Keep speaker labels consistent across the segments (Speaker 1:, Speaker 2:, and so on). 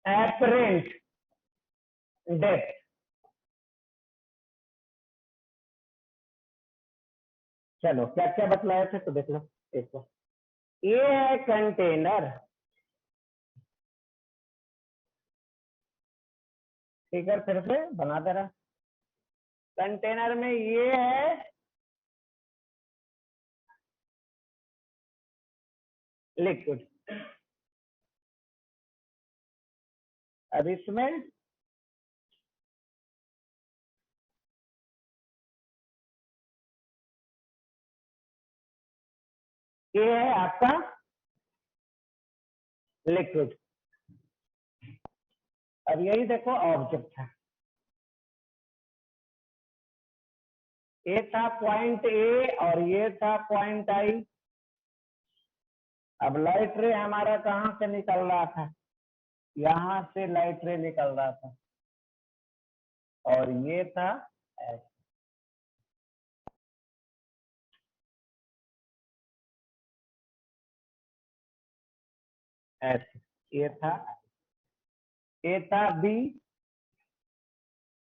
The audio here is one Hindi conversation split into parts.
Speaker 1: Apparent depth. चलो क्या क्या बतलाए थे तो देख लो एक बार। ये है कंटेनर, फिगर फिर से बना दे रहा। कंटेनर में ये है लिक्विड, अब इसमें ये है आपका लिक्विड। अब यही देखो ऑब्जेक्ट है, ये था पॉइंट ए और ये था पॉइंट आई। अब लाइट रे हमारा कहां से निकल रहा था, यहां से लाइट रे निकल रहा था, और ये था ऐसे। ऐसे ये था बी,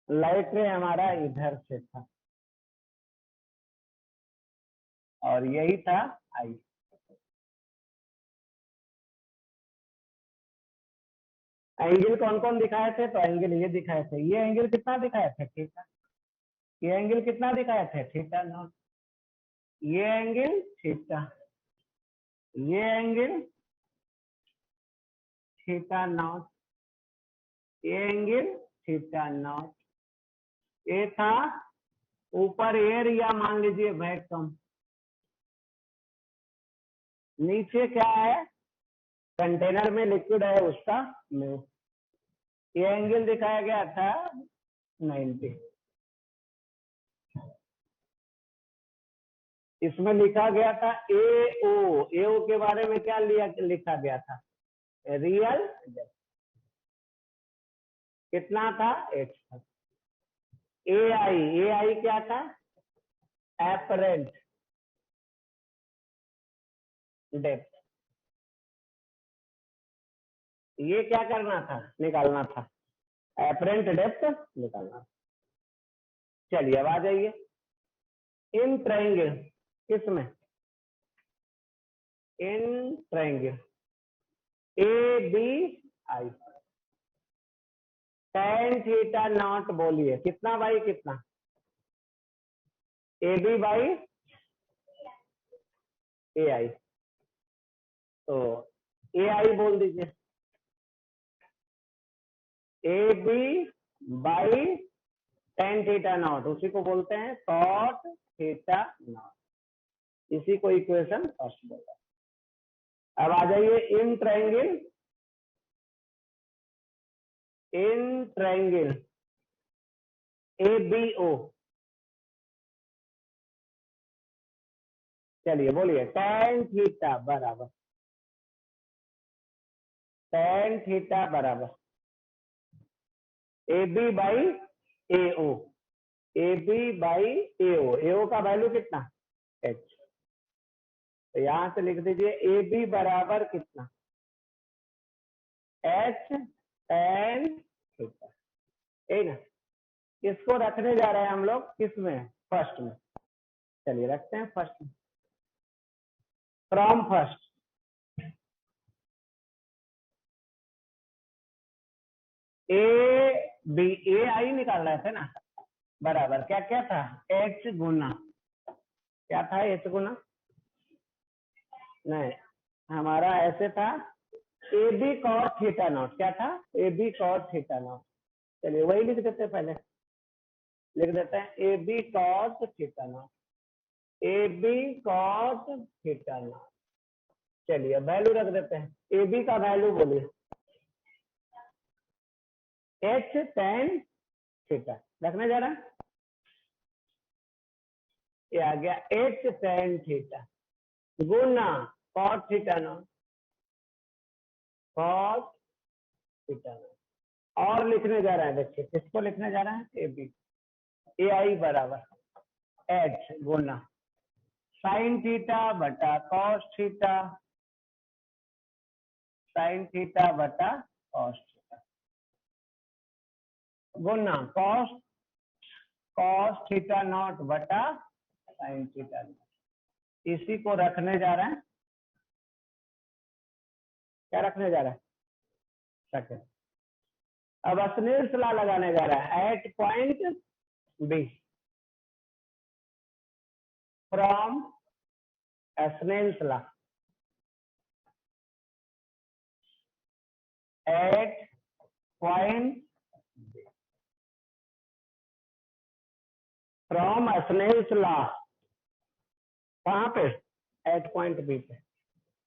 Speaker 1: लाइट रे हमारा इधर से था, और यही था आई। एंगल कौन कौन दिखाए थे, तो एंगल ये दिखाए थे, ये एंगल कितना दिखाए थे थीटा, ये एंगल कितना दिखाए थे थीटा नॉट, ये एंगल थीटा, ये एंगल थीटा नॉट, ये एंगल थीटा नॉट। ये था ऊपर एयर या मान लीजिए वैक्यूम, नीचे क्या है कंटेनर में लिक्विड है उसका म्यू। ये एंगल दिखाया गया था 90, इसमें लिखा गया था एओ के बारे में क्या लिखा गया था, रियल कितना था 8 था। ए आई क्या था, एपरेंट डेप्थ, ये क्या करना था निकालना था, एपरेंट डेप्थ निकालना। चलिए अब आ जाइए इन ट्रायंगल, किसमें in triangle A B I, tan theta naught बोलिए कितना बाई कितना, ए बी बाई ए आई, तो ए आई बोल दीजिए, A B by tan theta naught, उसी को बोलते हैं cot थीटा नॉट, इसी को इक्वेशन फर्स्ट बोला। अब आ जाइए इन ट्रायंगल ए बी ओ, चलिए बोलिए tan थीटा बराबर A B by A O, A B by A O का वैल्यू कितना एच, तो यहां से लिख दीजिए ए बी बराबर कितना एच tan थीटा, ठीक ना। इसको रखने जा रहे हैं हम लोग किस में, फर्स्ट में, चलिए रखते हैं फर्स्ट में। फ्रॉम फर्स्ट ए बी, ए आई निकाल रहे थे ना, बराबर क्या क्या था एच गुना, क्या था एच गुना, नहीं हमारा ऐसे था A B cos theta naught, क्या था A B cos theta naught, चलिए वही लिख देते हैं, पहले लिख देते हैं A B cos theta naught, A B cos theta naught. चलिए वैल्यू रख देते हैं, ए बी का वैल्यू बोलिए एच tan थीटा, रखने जा रहा है, ये आ गया एच tan थीटा गुना cos theta naught, cos theta naught, और लिखने जा रहा है, देखिए किसको लिखने जा रहा है ए बी, ए आई बराबर एच गुना साइन थीटा बटा कॉस थीटा, साइन थीटा बटा cos theta, Guna cos cos theta not बटा साइन थीटा नॉट। इसी को रखने जा रहे हैं, क्या रखने जा रहा है, सेकंड। अब स्नेल्स लॉ लगाने जा रहा है at point B from Snell's law at point from Snell's law, कहाँ पे, एट पॉइंट बी पे।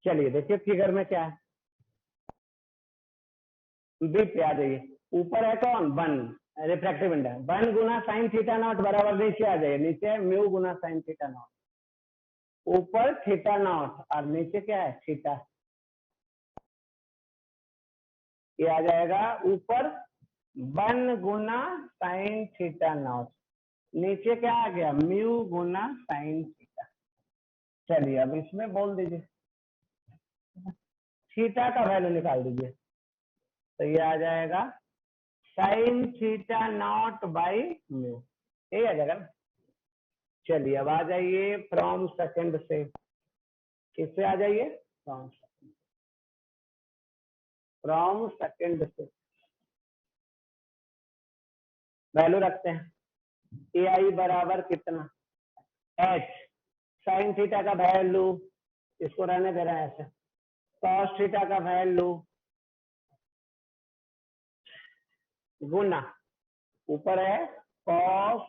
Speaker 1: चलिए देखिए फिगर में क्या है, बी पे आ जाइए। ऊपर है कौन, one, refractive index, one Guna sine theta not बराबर नीचे आ जाइए, नीचे म्यू गुना साइन थीटा नॉट, ऊपर थीटा नॉट और नीचे क्या है, थीटा। ये आ जाएगा ऊपर one Guna sine theta not, नीचे क्या आ गया, म्यू गुना साइन थीटा। चलिए अब इसमें बोल दीजिए, थीटा का वैल्यू निकाल दीजिए, तो ये आ जाएगा sign theta not by mu, यही आ जाएगा ना। चलिए अब आ जाइए फ्रॉम सेकंड से, किससे आ जाइए, फ्रॉम सेकंड से वैल्यू रखते हैं। ए आई बराबर कितना, एच, साइन थीटा का वैल्यू, इसको रहने दे रहे हैं ऐसे, कॉस थीटा का वैल्यू गुना, ऊपर है कॉस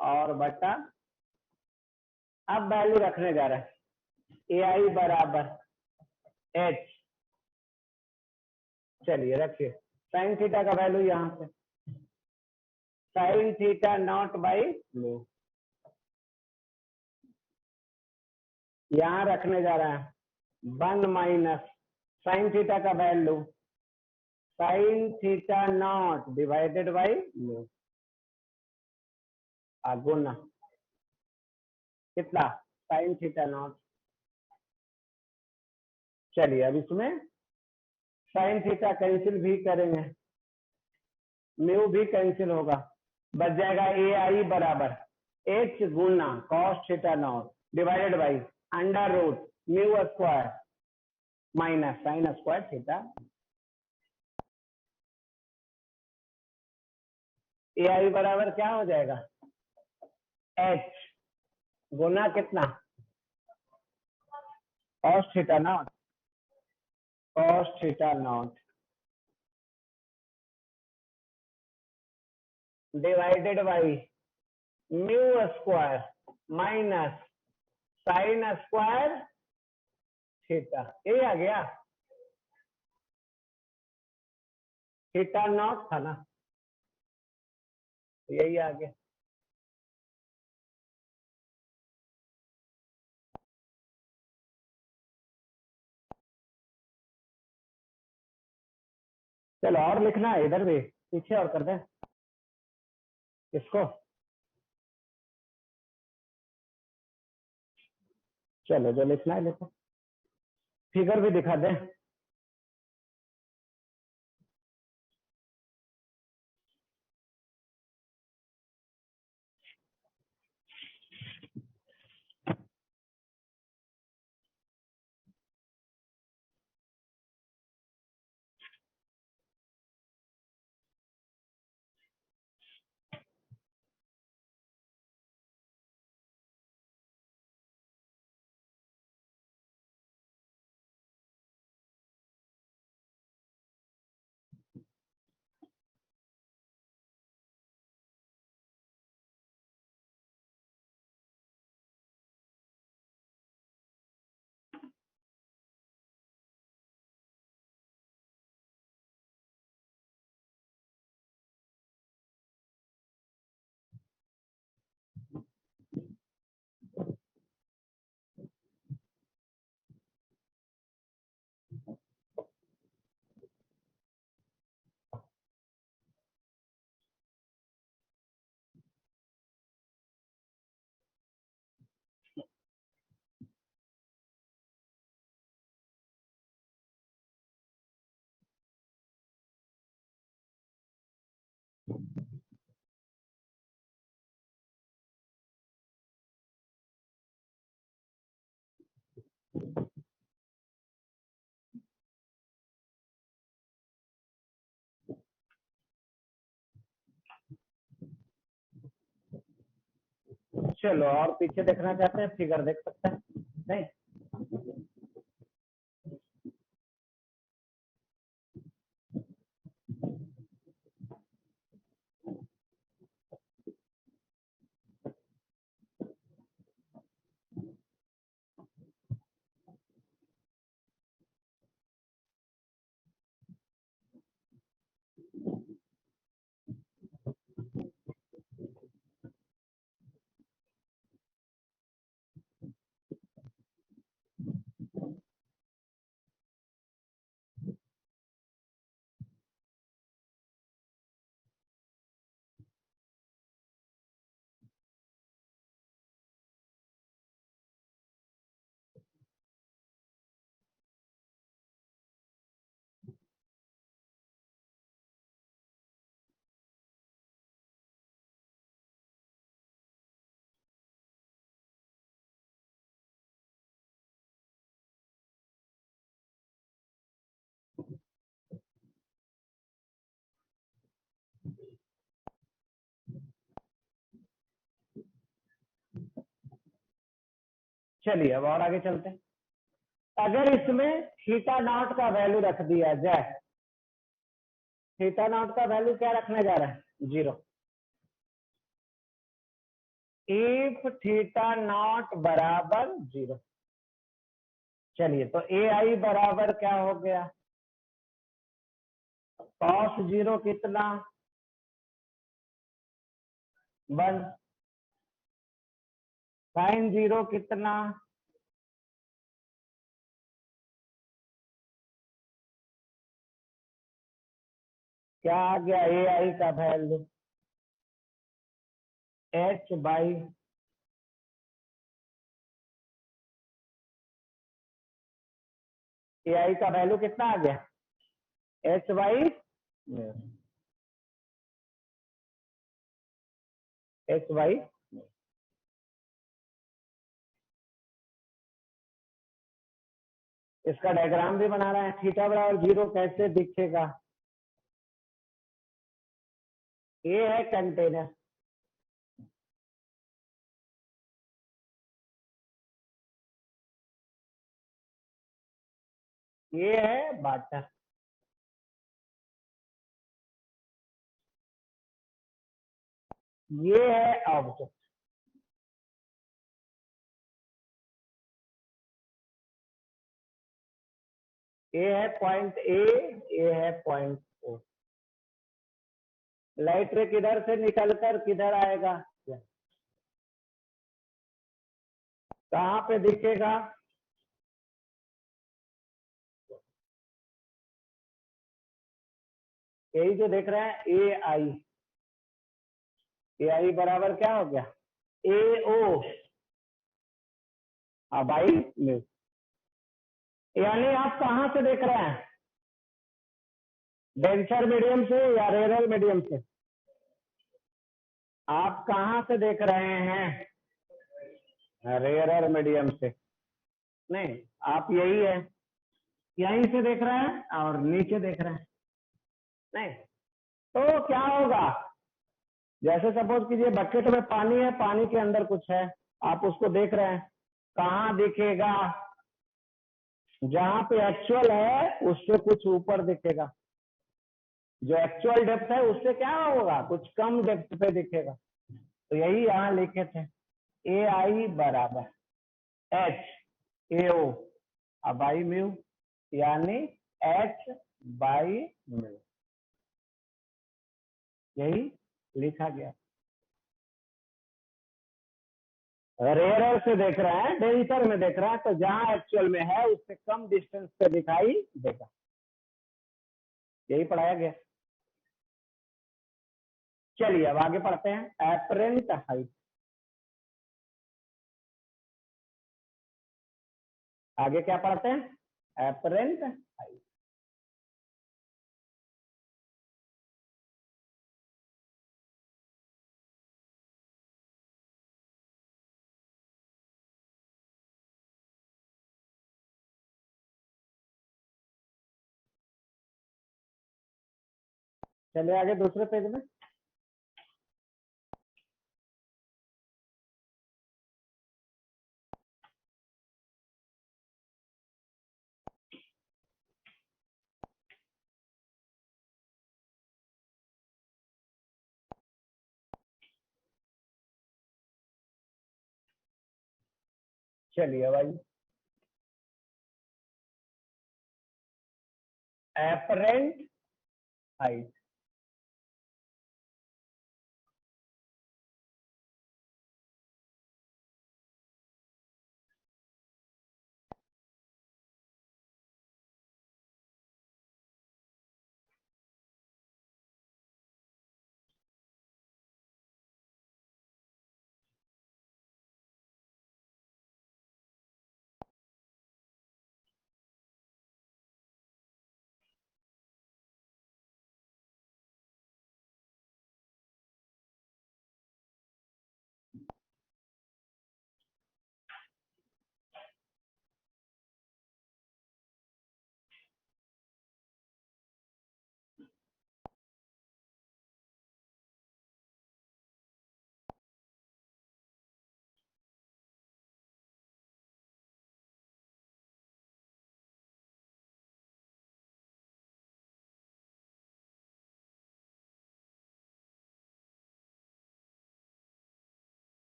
Speaker 1: और बटा, अब वैल्यू रखने जा रहे हैं ए आई बराबर एच। चलिए रखिए साइन थीटा का वैल्यू यहाँ पे sine theta not by mu, यहाँ रखने जा रहा है वन माइनस साइन थीटा का value sine theta not divided by mu, गुना कितना, साइन थीटा नॉट। चलिए अब इसमें साइन थीटा कैंसिल भी करेंगे, म्यू भी कैंसिल होगा, बच जाएगा ए आई बराबर एच गुना cos theta not divided by under root mu square minus sine square theta. A I बराबर क्या हो जाएगा, एच गुना कितना, cos theta not, cos theta not divided by mu square minus sine square theta, ये आ गया, थीटा नॉट था ना, यही आ गया। चलो और लिखना है इधर भी, पीछे और कर दें इसको, चलो जो लिखना है लिखो, फिगर भी दिखा दें। चलो और पीछे देखना चाहते हैं, फिगर देख सकते हैं नहीं? चलिए अब और आगे चलते हैं। अगर इसमें थीटा नॉट का वैल्यू रख दिया जाए, थीटा नॉट का वैल्यू क्या रखने जा रहा है? 0। इफ थीटा नॉट बराबर 0, चलिए तो ए आई बराबर क्या हो गया? कॉस 0 कितना? 1। साइन 0 कितना? क्या आ गया ए आई का वैल्यू? एच बाई ए आई का वैल्यू कितना आ गया? H by H by. इसका डायग्राम भी बना रहे हैं। थीटा बराबर 0 कैसे दिखेगा? ये है कंटेनर, ये है वाटर, ये है ऑब्जेक्ट। ये है पॉइंट ए, ये है पॉइंट ओ। लाइट रे किधर से निकलकर किधर आएगा? कहाँ पे दिखेगा? यही जो देख रहे हैं ए आई, ए आई बराबर क्या हो गया? ए ओ बाई म्यू। यानी आप कहाँ से देख रहे हैं? डेंसर मीडियम से या रेरल मीडियम से? आप कहाँ से देख रहे हैं? रेरर मीडियम से। नहीं, आप यही है, यहीं से देख रहे हैं और नीचे देख रहे हैं। नहीं तो क्या होगा? जैसे सपोज कीजिए बकेट में पानी है, पानी के अंदर कुछ है, आप उसको देख रहे हैं, कहाँ दिखेगा? जहां पे एक्चुअल है उससे कुछ ऊपर दिखेगा, जो एक्चुअल डेप्थ है उससे क्या होगा? कुछ कम डेप्थ पे दिखेगा। तो यही यहाँ लिखे थे, ए आई बराबर H A O by mu, यानी एच बाई म्यू, यही लिखा गया। रेयरर से देख रहे हैं, डेंसर में देख रहे हैं, तो जहां एक्चुअल में है उससे कम डिस्टेंस पे दिखाई देगा, यही पढ़ाया गया। चलिए अब आगे पढ़ते हैं एपरेंट हाइट। आगे क्या पढ़ते हैं? Apparent height. चलिए आगे दूसरे पेज में। चलिए भाई, एपरेंट हाइट।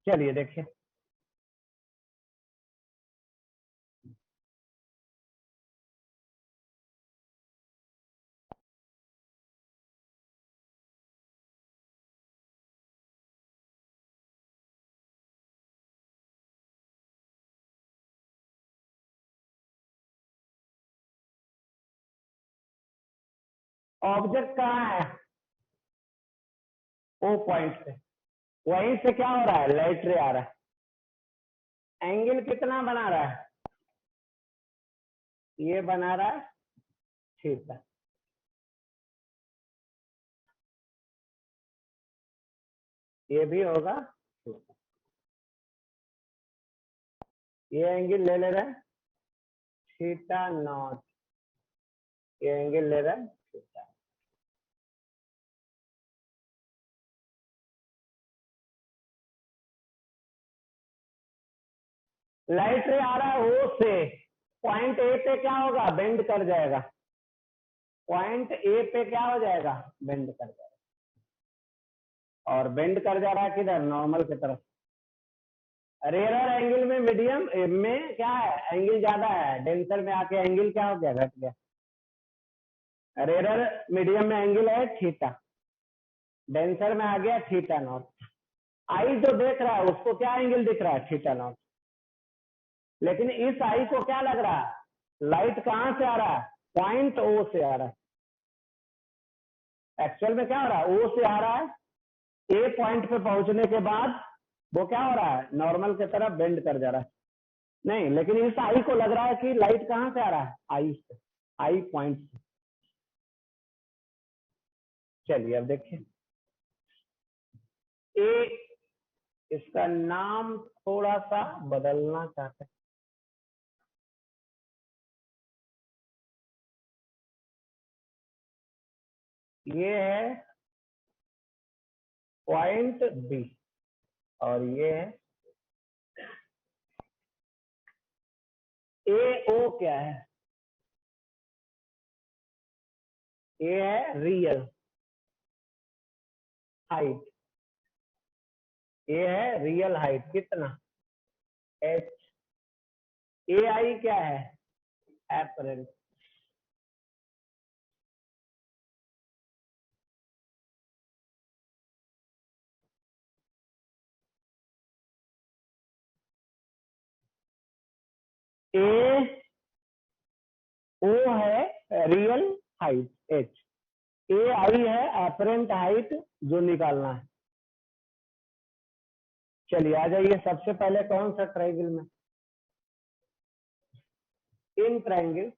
Speaker 1: चलिए देखिए, ऑब्जेक्ट कहाँ है? ओ पॉइंट पे, वहीं से क्या हो रहा है? लाइट रे आ रहा है। एंगल कितना बना रहा है? ये बना रहा है थीटा। ये भी होगा थीटा। ये एंगल ले रहा है थीटा नॉट, ये एंगल ले रहा है थीटा। लाइट रे आ रहा है ओ से, पॉइंट ए पे क्या होगा? बेंड कर जाएगा। पॉइंट ए पे क्या हो जाएगा? बेंड कर जाएगा। और बेंड कर जा रहा है किधर? नॉर्मल की तरफ। रेयर एंगल में मीडियम में क्या है? एंगल ज्यादा है, डेंसर में आके एंगल क्या हो गया? घट गया। रेयर मीडियम में एंगल है थीटा, डेंसर में आ गया थीटा नॉट। आई जो देख रहा है उसको क्या एंगल दिख रहा है? Theta naught. लेकिन इस आई को क्या लग रहा है? लाइट कहां से आ रहा है? पॉइंट ओ से आ रहा है। एक्चुअल में क्या हो रहा है? ओ से आ रहा है, ए पॉइंट पे पहुंचने के बाद वो क्या हो रहा है? नॉर्मल की तरफ बेंड कर जा रहा है। नहीं, लेकिन इस आई को लग रहा है कि लाइट कहां से आ रहा है? आई से, आई पॉइंट से। चलिए अब देखिए, ए, इसका नाम थोड़ा सा बदलना चाहते हैं। ये है पॉइंट बी और ये है ए। ओ क्या है? ये है रियल हाइट। ये है रियल हाइट, कितना? एच। ए आई क्या है? एपरेंट। ए ओ है रियल हाइट एच, ए आई है एपरेंट हाइट जो निकालना है। चलिए आ जाइए, सबसे पहले कौन सा ट्रायंगल में, in triangle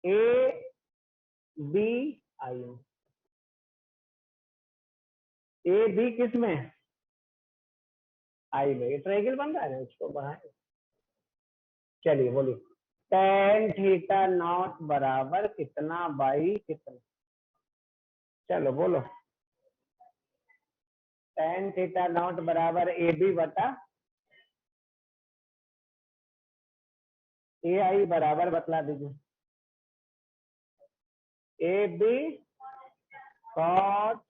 Speaker 1: A B I, A B किस में, आई में, ये ट्रायंगल बन रहा है ना, उसको बढ़ाए। चलिए बोलिए, tan थीटा नॉट बराबर कितना बाई कितना, चलो बोलो। tan थीटा नॉट बराबर ए बी बटा ए आई बराबर बतला दीजिए, ए बी कॉट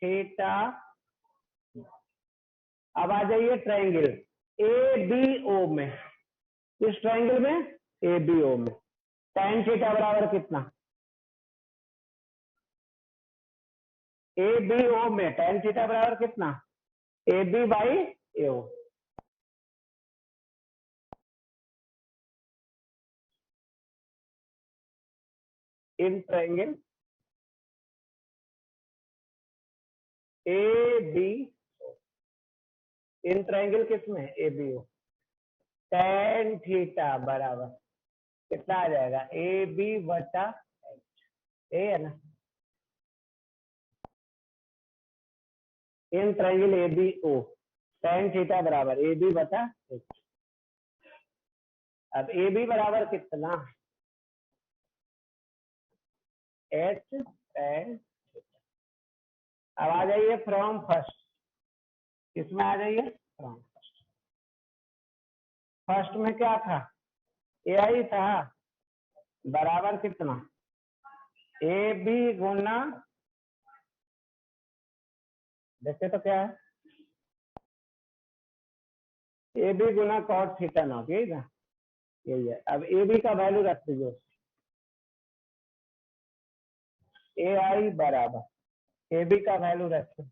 Speaker 1: थीटा। अब आ जाइए ट्रायंगल ए बी ओ में, इस ट्रायंगल में ए बी ओ में tan थीटा बराबर कितना, ए बी ओ में tan थीटा बराबर कितना, A B by A O. In triangle A B, in triangle किसमें A B O, tan theta बराबर कितना आ जाएगा, ए बी बटा ए है ना, in triangle A B O tan theta बराबर ए बी बटा एच। अब ए बी बराबर कितना, एच tan। अब आ जाइए फ्रॉम फर्स्ट, किसमें आ जाइए, फ्रॉम फर्स्ट। फर्स्ट में क्या था, ए आई था, बराबर कितना, ए बी गुना, देखते तो क्या है, ए बी गुना कॉट थीटा नॉट, यही ना, यही है। अब ए बी का वैल्यू रख दीजिए, ए आई बराबर ए बी का वैल्यू रखें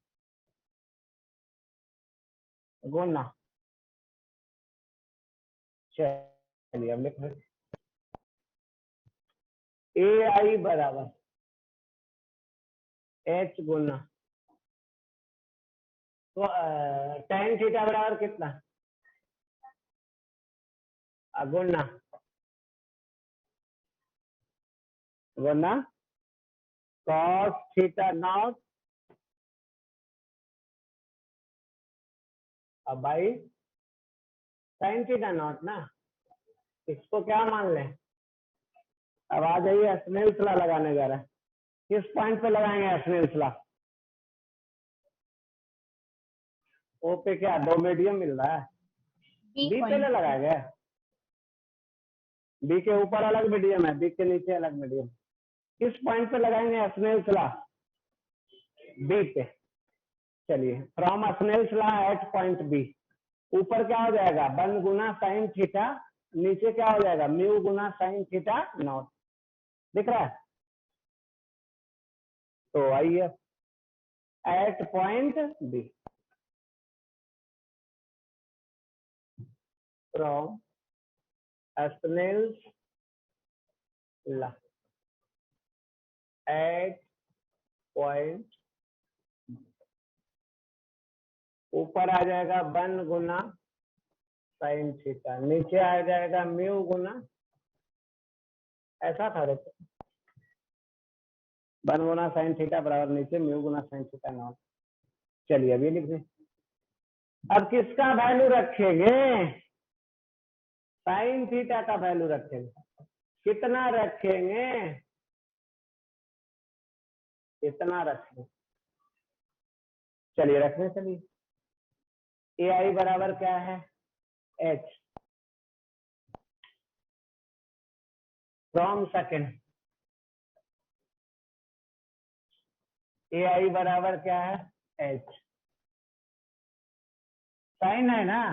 Speaker 1: गुना, चलिए अब लिख रहे, ए आई बराबर एच गुना, तो tan थीटा बराबर कितना, गुना गुना cos थीटा नॉट अब बाई sin थीटा नॉट ना, इसको क्या मान लें। अब आ जाइए स्नेल्स लॉ लगाने जा रहा है, किस पॉइंट पे लगाएंगे स्नेल्स लॉ, ओ पे क्या दो मीडियम मिल रहा है, बी पे लगाएंगे, बी के ऊपर अलग मीडियम है, बी के नीचे अलग मीडियम, किस पॉइंट पे लगाएंगे स्नेल्स लॉ, बी पे। चलिए from Snell's law at point B, ऊपर क्या हो जाएगा 1 गुना साइन थीटा, नीचे क्या हो जाएगा म्यू गुना साइन थीटा नॉट, दिख रहा है। तो आइए at point B, from Snell's law at point, ऊपर आ जाएगा 1 गुना साइन थीटा, नीचे आ जाएगा म्यू गुना, ऐसा था 1 गुना साइन थीटा बराबर नीचे म्यू गुना साइन थीटा नॉट। चलिए अभी लिख दें, अब किसका वैल्यू रखेंगे, साइन थीटा का वैल्यू रखेंगे, कितना रखेंगे, इतना रखेंगे। चलिए रखने, चलिए ए आई बराबर क्या है H, from second A I बराबर क्या है एच, साइन है ना,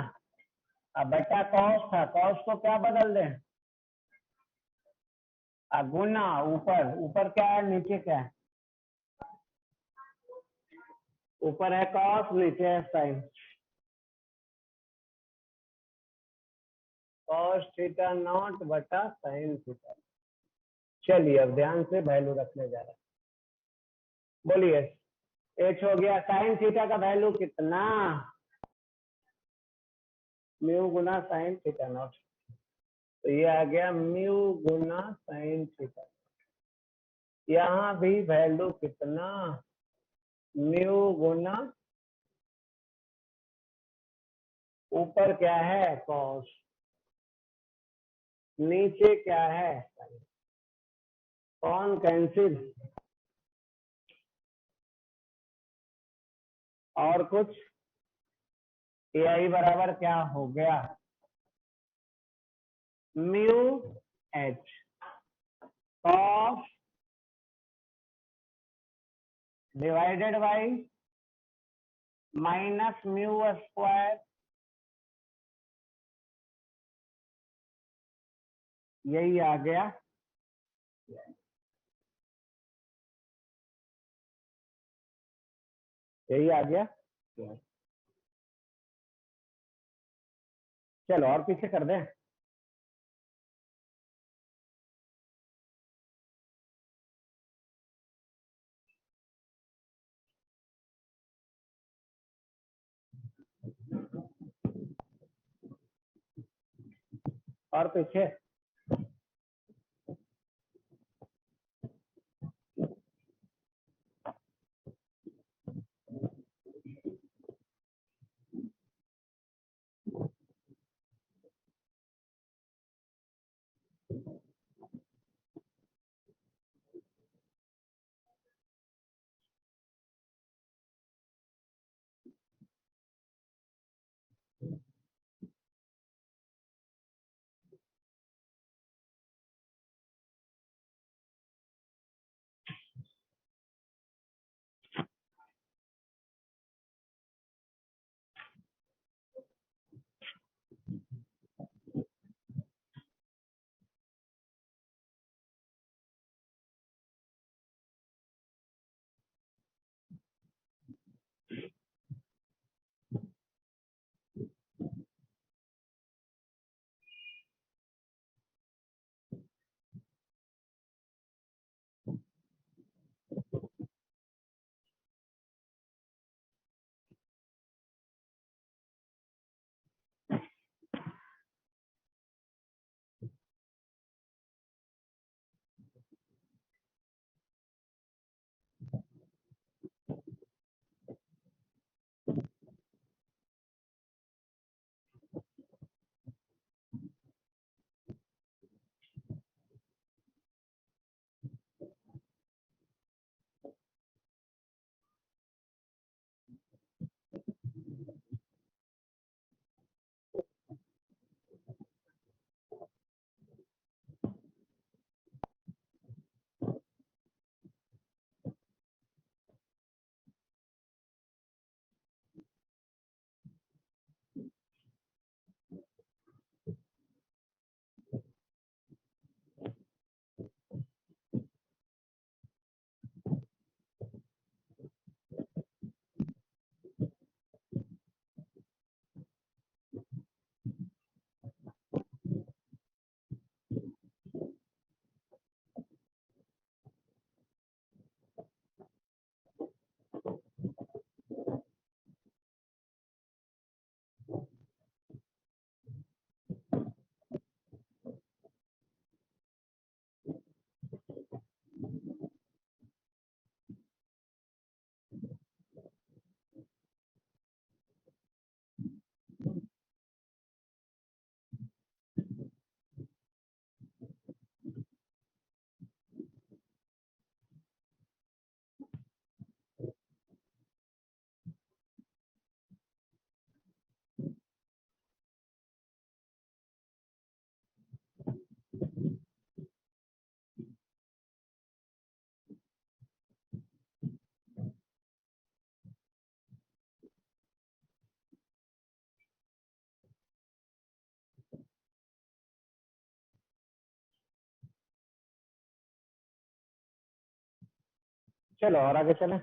Speaker 1: अब बटा कॉस था, कॉस को क्या बदल दें, गुना, ऊपर ऊपर क्या है नीचे क्या है, ऊपर है कॉस नीचे है साइन, कॉस थीटा नॉट बटा साइन थीटा। चलिए अब ध्यान से वैल्यू रखने जा रहे हैं, बोलिए। एच हो गया, साइन थीटा का वैल्यू कितना, म्यू गुना साइन थीटा नॉट। तो ये आ गया म्यू गुना साइन थीटा। यहाँ भी वैल्यू कितना, म्यू गुना, ऊपर क्या है कॉस, नीचे क्या है साइन, कौन कैंसिल, और कुछ, ए आई बराबर क्या हो गया, mu H cos divided by minus mu square, यही आ गया। यही आ गया। चलो और पीछे कर दें। और पीछे चलो और आगे चलें।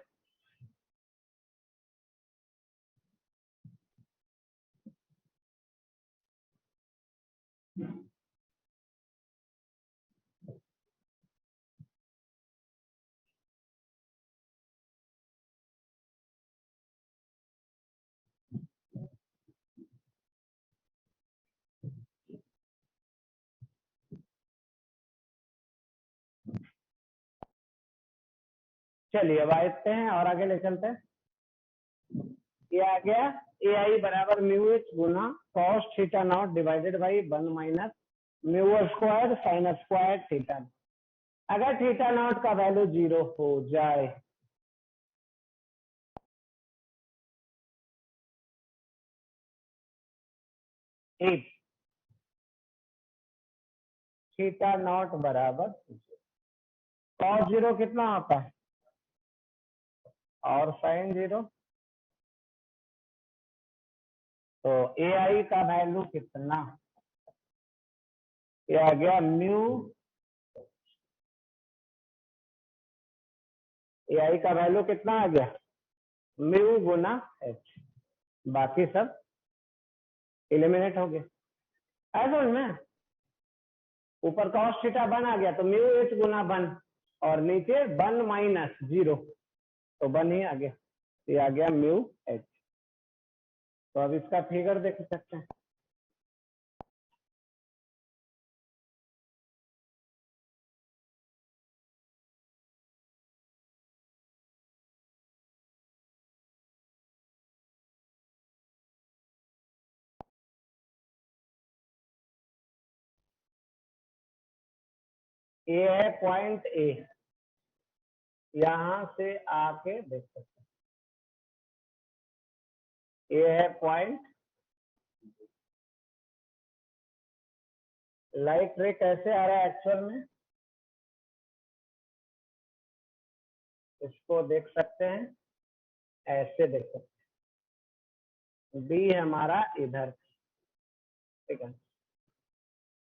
Speaker 1: चलिए अब आते हैं और आगे ले चलते हैं। ये आ गया ए आई बराबर म्यू एच गुना cos theta not divided by 1 minus mu square sine square theta. अगर थीटा नॉट का वैल्यू 0 हो जाए एक थीटा नॉट बराबर कॉस 0 कितना होता है और साइन 0, तो ए आई का वैल्यू कितना, ये आ गया म्यू, ए आई का वैल्यू कितना आ गया म्यू गुना एच, बाकी सब एलिमिनेट हो गए। ऐसा में ऊपर कॉस थीटा 1 आ गया तो म्यू एच गुना 1 और नीचे 1 माइनस 0 तो 1 ही आ गया, ये आ गया म्यू एच। तो अब इसका फिगर देख सकते हैं। ए है पॉइंट ए, यहां से आके देख सकते हैं ए है पॉइंट, लाइट रे कैसे आ रहा है एक्चुअल में इसको देख सकते हैं, ऐसे देख सकते हैं, बी हमारा इधर, ठीक है।